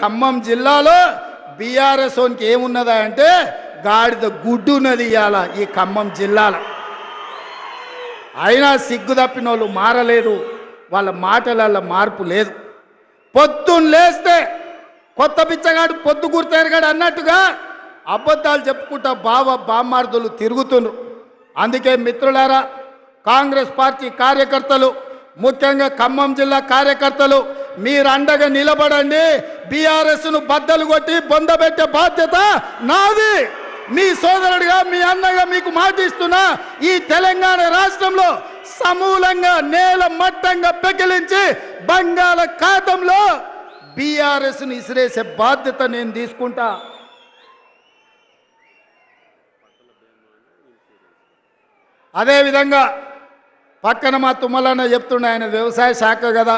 ఖమ్మం జిల్లాలో బీఆర్ఎస్ ఓనికి ఏమున్నదా అంటే గాడిద గుడ్డు ఉన్నది ఇవాళ ఈ ఖమ్మం జిల్లాలో. అయినా సిగ్గు తప్పిన వాళ్ళు మారలేదు, వాళ్ళ మాటలలో మార్పు లేదు. పొద్దున్న లేస్తే కొత్త బిచ్చగాడు పొద్దు గుర్తెరగాడు అన్నట్టుగా అబద్ధాలు చెప్పుకుంటా బామ్మార్దులు తిరుగుతున్నారు. అందుకే మిత్రులారా, కాంగ్రెస్ పార్టీ కార్యకర్తలు, ముఖ్యంగా ఖమ్మం జిల్లా కార్యకర్తలు మీరు అండగా నిలబడండి. బీఆర్ఎస్ను బద్దలు కొట్టి బొందబెట్టే బాధ్యత నాది. మీ సోదరుడిగా, మీ అన్నగా మీకు మాటిస్తున్నా, ఈ తెలంగాణ రాష్ట్రంలో సమూలంగా నేల మట్టంగా పెకిలించి బంగాళాఖాతంలో బీఆర్ఎస్ను ఇసిరేసే బాధ్యత నేను తీసుకుంటా. అదేవిధంగా పక్కన మా తుమ్మలన్న చెప్తుండే, ఆయన వ్యవసాయ శాఖ కదా,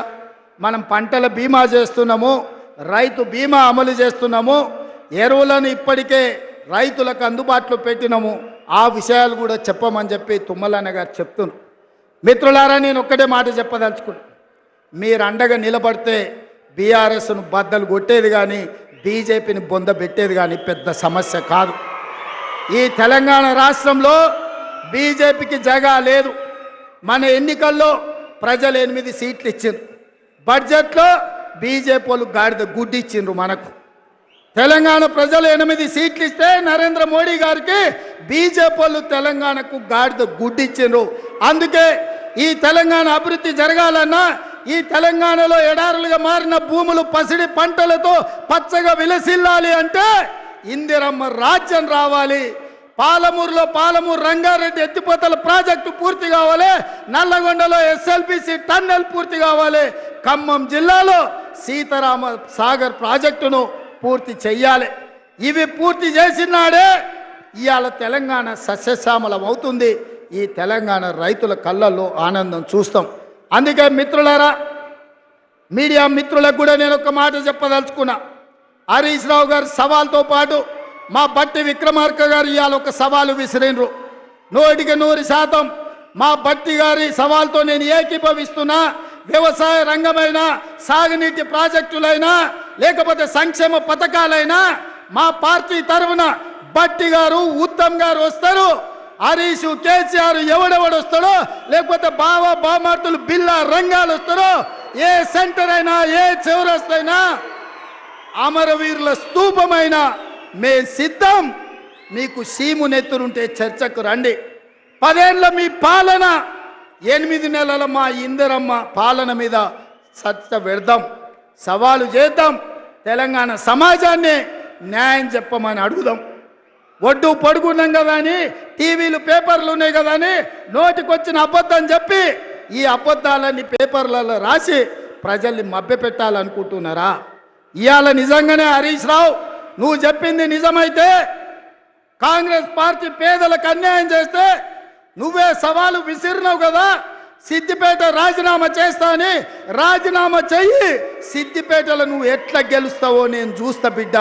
మనం పంటల బీమా చేస్తున్నాము, రైతు బీమా అమలు చేస్తున్నాము, ఎరువులను ఇప్పటికే రైతులకు అందుబాటులో పెట్టినాము, ఆ విషయాలు కూడా చెప్పమని చెప్పి తుమ్మలన్న గారు చెప్తున్నారు. మిత్రులారా, నేను ఒక్కటే మాట చెప్పదలుచుకున్నాను. మీరు అండగా నిలబడితే బీఆర్ఎస్ను బద్దలు కొట్టేది కానీ బీజేపీని బొంద పెట్టేది కానీ పెద్ద సమస్య కాదు. ఈ తెలంగాణ రాష్ట్రంలో బీజేపీకి జగా లేదు. మన ఎన్నికల్లో ప్రజలు 8 సీట్లు ఇచ్చిండ్రు, బడ్జెట్లో బీజేపీ వాళ్ళు గాడిద గుడ్డి ఇచ్చిండ్రు. మనకు తెలంగాణ ప్రజలు 8 సీట్లు ఇస్తే నరేంద్ర మోడీ గారికి బీజేపీ వాళ్ళు తెలంగాణకు గాడిద గుడ్డి ఇచ్చిండ్రు. అందుకే ఈ తెలంగాణ అభివృద్ధి జరగాలన్నా, ఈ తెలంగాణలో ఎడారులుగా మారిన భూములు పసిడి పంటలతో పచ్చగా విలసిల్లాలి అంటే ఇందిరమ్మ రాజ్యం రావాలి. పాలమూరులో పాలమూరు రంగారెడ్డి ఎత్తిపోతల ప్రాజెక్టు పూర్తి కావాలి, నల్లగొండలో ఎస్ఎల్బిసి టన్నెల్ పూర్తి కావాలి, ఖమ్మం జిల్లాలో సీతారామ సాగర్ ప్రాజెక్టును పూర్తి చెయ్యాలి. ఇవి పూర్తి చేసినాడే ఇవాళ తెలంగాణ సస్యశ్యామలం అవుతుంది. ఈ తెలంగాణ రైతుల కళ్ళల్లో ఆనందం చూస్తాం. అందుకే మిత్రులారా, మీడియా మిత్రులకు కూడా నేను ఒక మాట చెప్పదలుచుకున్నా. హరీష్ రావు గారి సవాల్తో పాటు మా బట్టి విక్రమార్క గారు ఇవాళ ఒక సవాలు విసిరినరు. 100% మా బట్టి గారి సవాల్తో నేను ఏకీభవిస్తున్నా. వ్యవసాయ రంగమైన, సాగునీటి ప్రాజెక్టులైనా, లేకపోతే సంక్షేమ పథకాలైనా మా పార్టీ తరఫున బట్టి గారు, ఉత్తమ్ గారు వస్తారు. హరీష్, కేసీఆర్ ఎవడెవడు వస్తాడో, లేకపోతే బామార్తులు బిల్లా రంగాలు వస్తారో, ఏ సెంటర్ అయినా, ఏ చౌరస్తైనా, అమరవీరుల స్తూపమైన మే సిద్ధం. మీకు సీము నెత్తురుంటే చర్చకు రండి. 10 ఏళ్ల మీ పాలన, 8 నెలల మా ఇందిరమ్మ పాలన మీద చర్చ పెడదాం, సవాలు చేద్దాం. తెలంగాణ సమాజాన్ని న్యాయం చెప్పమని అడుగుదాం. ఒడ్డు పడుకున్నాం కదా అని, టీవీలు పేపర్లు ఉన్నాయి కదా అని నోటికొచ్చిన అబద్ధం చెప్పి ఈ అబద్ధాలన్నీ పేపర్లలో రాసి ప్రజల్ని మభ్యపెట్టాలనుకుంటున్నారా? ఇవాళ నిజంగానే హరీష్ రావు, నువ్వు చెప్పింది నిజమైతే, కాంగ్రెస్ పార్టీ పేదలకు అన్యాయం చేస్తే నువ్వే సవాలు విసిరినావు కదా, సిద్దిపేట రాజీనామా చేస్తా అని. రాజీనామా చెయ్యి, సిద్దిపేటలో నువ్వు ఎట్లా గెలుస్తావో నేను చూస్తా బిడ్డ.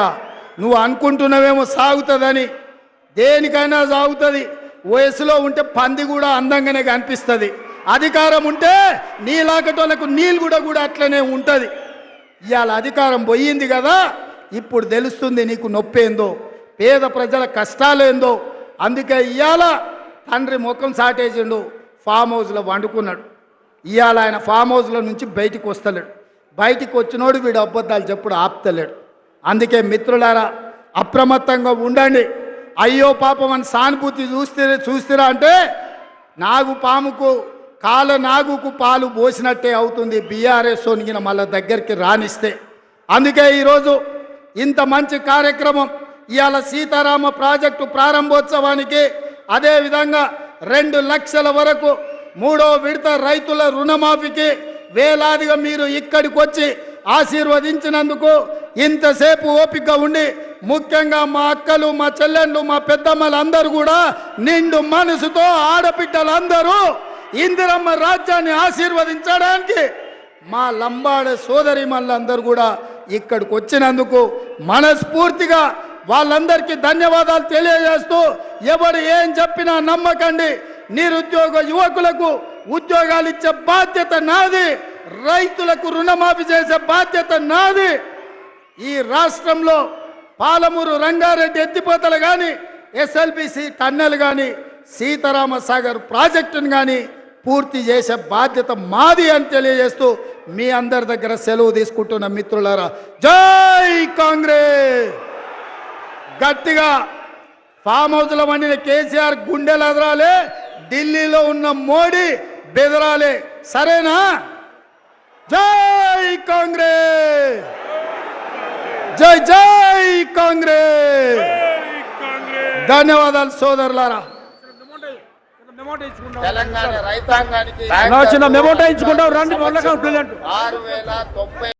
నువ్వు అనుకుంటున్నావేమో సాగుతుందని, దేనికైనా సాగుతుంది. వయసులో ఉంటే పంది కూడా అందంగానే కనిపిస్తుంది, అధికారం ఉంటే నీలాకటోళ్ళకు నీళ్ళు కూడా అట్లనే ఉంటుంది. ఇవాళ అధికారం పోయింది కదా, ఇప్పుడు తెలుస్తుంది నీకు నొప్పేందో, పేద ప్రజల కష్టాలేందో. అందుకే ఇవాళ తండ్రి ముఖం సాటేసిండు, ఫామ్ హౌస్లో వండుకున్నాడు. ఇవాళ ఆయన ఫామ్ హౌస్లో నుంచి బయటికి వస్తలేడు. బయటికి వచ్చినోడు వీడు అబద్ధాలు చెప్పుడు ఆపుతలేడు. అందుకే మిత్రులారా, అప్రమత్తంగా ఉండండి. అయ్యో పాపం అని సానుభూతి చూస్తారా అంటే నాగు పాముకు, కాల నాగుకు పాలు పోసినట్టే అవుతుంది బీఆర్ఎస్ ఒనిగిన మళ్ళీ దగ్గరికి రానిస్తే. అందుకే ఈరోజు ఇంత మంచి కార్యక్రమం, ఇవాళ సీతారామ ప్రాజెక్టు ప్రారంభోత్సవానికి, అదేవిధంగా 2 లక్షల వరకు 3వ విడత రైతుల రుణమాఫీకి వేలాదిగా మీరు ఇక్కడికి వచ్చి ఆశీర్వదించినందుకు, ఇంతసేపు ఓపిక ఉండి, ముఖ్యంగా మా అక్కలు, మా చెల్లెళ్ళు, మా పెద్దమ్మలందరూ కూడా నిండు మనసుతో, ఆడబిడ్డలందరూ ఇందిరమ్మ రాజ్యాన్ని ఆశీర్వదించడానికి మా లంబాడ సోదరి మళ్ళందరూ కూడా ఇక్కడికి వచ్చినందుకు మనస్ఫూర్తిగా వాళ్ళందరికీ ధన్యవాదాలు తెలియజేస్తూ, ఎవరు ఏం చెప్పినా నమ్మకండి. నిరుద్యోగ యువకులకు ఉద్యోగాలు ఇచ్చే బాధ్యత నాది, రైతులకు రుణమాఫీ చేసే బాధ్యత నాది. ఈ రాష్ట్రంలో పాలమూరు రంగారెడ్డి ఎత్తిపోతలు కానీ ఎస్ఎల్బిసి టన్నెల్ కానీ సీతారామ సాగర్ ప్రాజెక్టును కానీ పూర్తి చేసే బాధ్యత మాది అని తెలియజేస్తూ మీ అందరి దగ్గర సెలవు తీసుకుంటున్న మిత్రులారా, జై కాంగ్రెస్. గట్టిగా ఫామ్ హౌస్లో వండిన కేసీఆర్ గుండెలు ఎదరాలే, ఢిల్లీలో ఉన్న మోడీ బెదరాలే. సరేనా? జై కాంగ్రెస్, జై జై కాంగ్రెస్. ధన్యవాదాలు సోదరులారా. తెలంగాణ రైతాంగానికి 6090